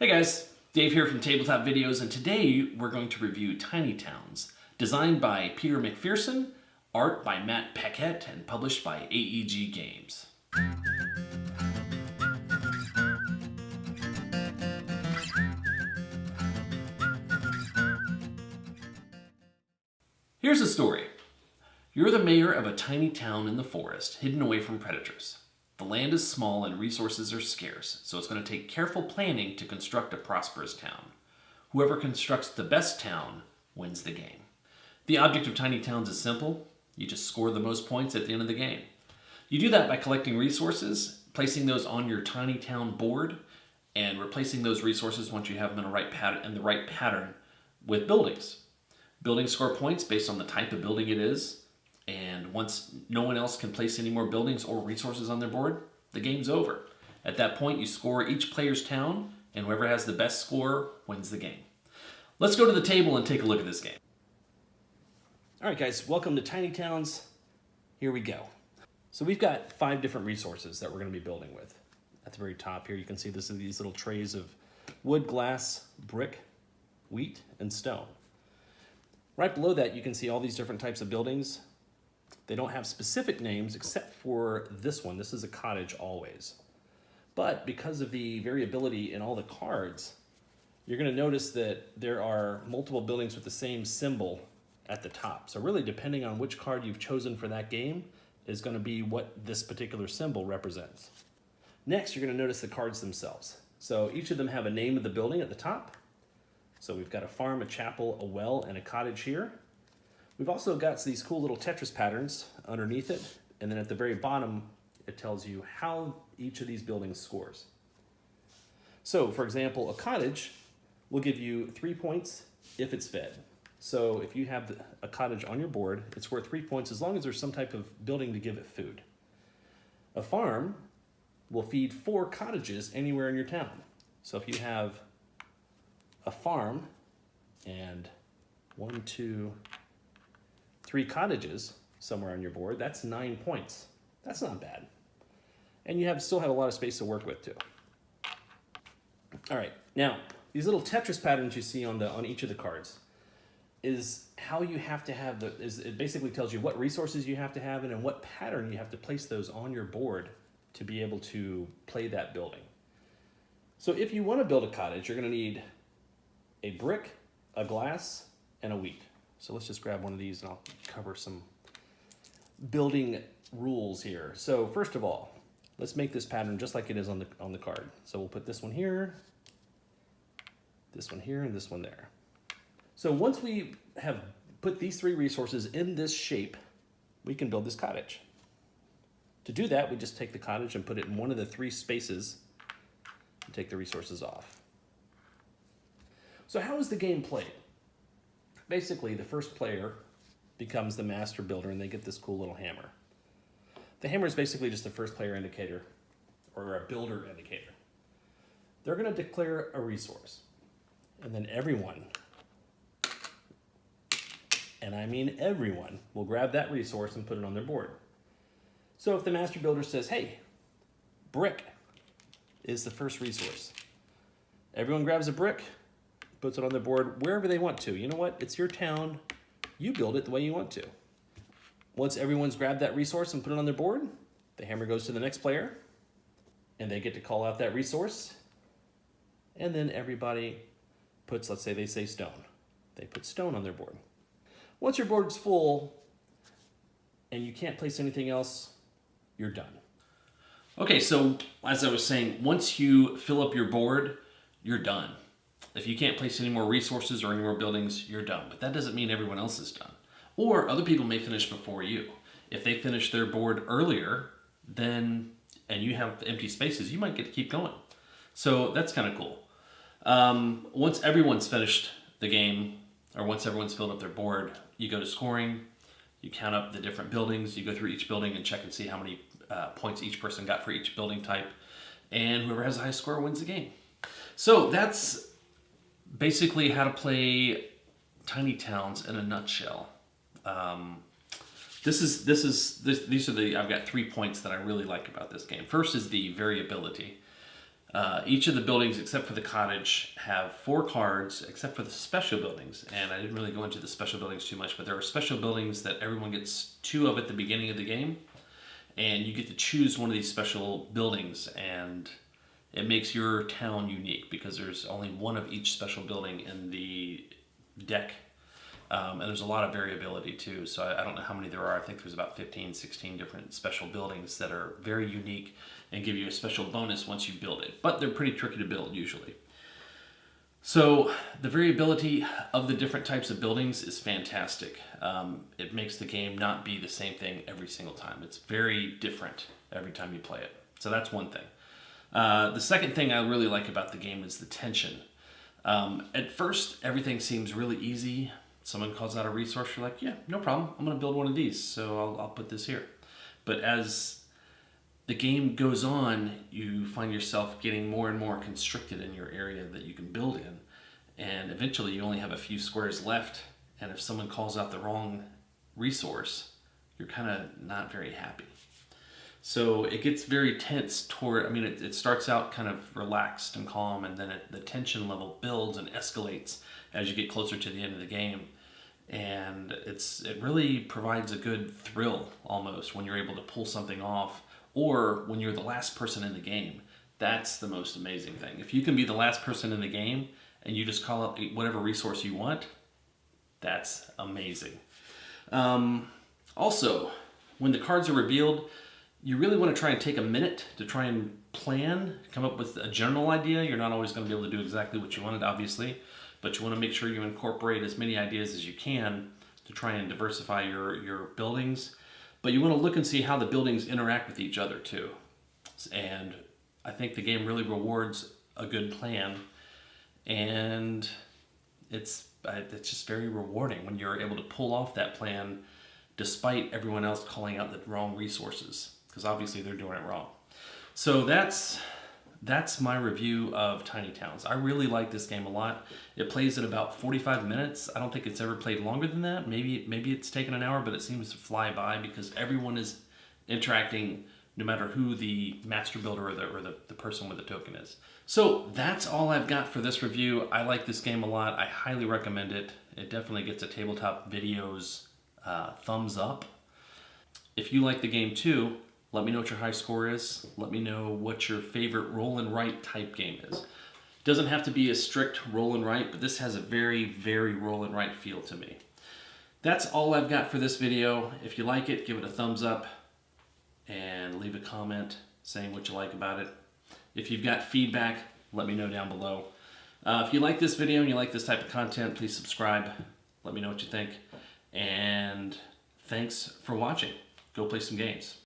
Hey guys, Dave here from Tabletop Videos, and today we're going to review Tiny Towns, designed by Peter McPherson, art by Matt Paquette, and published by AEG Games. Here's the story. You're the mayor of a tiny town in the forest, hidden away from predators. The land is small and resources are scarce, so it's going to take careful planning to construct a prosperous town. Whoever constructs the best town wins the game. The object of Tiny Towns is simple. You just score the most points at the end of the game. You do that by collecting resources, placing those on your Tiny Town board, and replacing those resources once you have them in the right pattern with buildings. Buildings score points based on the type of building it is. And once no one else can place any more buildings or resources on their board, the game's over. At that point, you score each player's town, and whoever has the best score wins the game. Let's go to the table and take a look at this game. All right, guys, welcome to Tiny Towns. Here we go. So we've got 5 different resources that we're going to be building with. At the very top here, you can see these little trays of wood, glass, brick, wheat, and stone. Right below that, you can see all these different types of buildings. They don't have specific names except for this one. This is a cottage always. But because of the variability in all the cards, you're going to notice that there are multiple buildings with the same symbol at the top. So really, depending on which card you've chosen for that game is going to be what this particular symbol represents. Next, you're going to notice the cards themselves. So each of them have a name of the building at the top. So we've got a farm, a chapel, a well, and a cottage here. We've also got these cool little Tetris patterns underneath it, and then at the very bottom, it tells you how each of these buildings scores. So, for example, a cottage will give you 3 points if it's fed. So if you have a cottage on your board, it's worth 3 points as long as there's some type of building to give it food. A farm will feed 4 cottages anywhere in your town. So if you have a farm and 1, 2, 3 cottages somewhere on your board, that's 9 points. That's not bad. And you still have a lot of space to work with too. All right, now these little Tetris patterns you see on each of the cards is how you have to have it basically tells you what resources you have to have and in what pattern you have to place those on your board to be able to play that building. So if you want to build a cottage, you're going to need a brick, a glass, and a wheat. So let's just grab one of these and I'll cover some building rules here. So first of all, let's make this pattern just like it is on the card. So we'll put this one here, and this one there. So once we have put these 3 resources in this shape, we can build this cottage. To do that, we just take the cottage and put it in one of the 3 spaces and take the resources off. So how is the game played? Basically, the first player becomes the master builder and they get this cool little hammer. The hammer is basically just a first player indicator or a builder indicator. They're going to declare a resource and then everyone, and I mean everyone, will grab that resource and put it on their board. So if the master builder says, hey, brick is the first resource, everyone grabs a brick, puts it on their board wherever they want to. You know what? It's your town. You build it the way you want to. Once everyone's grabbed that resource and put it on their board, the hammer goes to the next player, and they get to call out that resource. And then everybody puts, let's say they say stone. They put stone on their board. Once your board's full and you can't place anything else, you're done. Okay, so as I was saying, once you fill up your board, you're done. If you can't place any more resources or any more buildings, you're done. But that doesn't mean everyone else is done. Or other people may finish before you. If they finish their board earlier, and you have empty spaces, you might get to keep going. So that's kind of cool. Once everyone's finished the game, or once everyone's filled up their board, you go to scoring, you count up the different buildings, you go through each building and check and see how many points each person got for each building type, and whoever has the highest score wins the game. So that's basically how to play Tiny Towns in a nutshell. These are I've got 3 points that I really like about this game. First is the variability. Each of the buildings, except for the cottage, have 4 cards, except for the special buildings. And I didn't really go into the special buildings too much, but there are special buildings that everyone gets 2 of at the beginning of the game. And you get to choose one of these special buildings, and it makes your town unique because there's only 1 of each special building in the deck. And there's a lot of variability too, so I don't know how many there are. I think there's about 15, 16 different special buildings that are very unique and give you a special bonus once you build it. But they're pretty tricky to build usually. So the variability of the different types of buildings is fantastic. It makes the game not be the same thing every single time. It's very different every time you play it. So that's one thing. The second thing I really like about the game is the tension. At first, everything seems really easy. Someone calls out a resource, you're like, yeah, no problem. I'm going to build one of these, so I'll put this here. But as the game goes on, you find yourself getting more and more constricted in your area that you can build in. And eventually you only have a few squares left, and if someone calls out the wrong resource, you're kind of not very happy. So it gets very tense it starts out kind of relaxed and calm, and then the tension level builds and escalates as you get closer to the end of the game. And it really provides a good thrill almost when you're able to pull something off, or when you're the last person in the game. That's the most amazing thing. If you can be the last person in the game and you just call out whatever resource you want, that's amazing. Also, when the cards are revealed, you really want to try and take a minute to try and plan, come up with a general idea. You're not always going to be able to do exactly what you wanted, obviously, but you want to make sure you incorporate as many ideas as you can to try and diversify your buildings. But you want to look and see how the buildings interact with each other too. And I think the game really rewards a good plan, and it's just very rewarding when you're able to pull off that plan despite everyone else calling out the wrong resources, because obviously they're doing it wrong. So that's my review of Tiny Towns. I really like this game a lot. It plays in about 45 minutes. I don't think it's ever played longer than that. Maybe it's taken an hour, but it seems to fly by because everyone is interacting no matter who the master builder or the person with the token is. So that's all I've got for this review. I like this game a lot. I highly recommend it. It definitely gets a Tabletop Videos thumbs up. If you like the game too, let me know what your high score is. Let me know what your favorite roll and write type game is. It doesn't have to be a strict roll and write, but this has a very, very roll and write feel to me. That's all I've got for this video. If you like it, give it a thumbs up and leave a comment saying what you like about it. If you've got feedback, let me know down below. If you like this video and you like this type of content, please subscribe. Let me know what you think. And thanks for watching. Go play some games.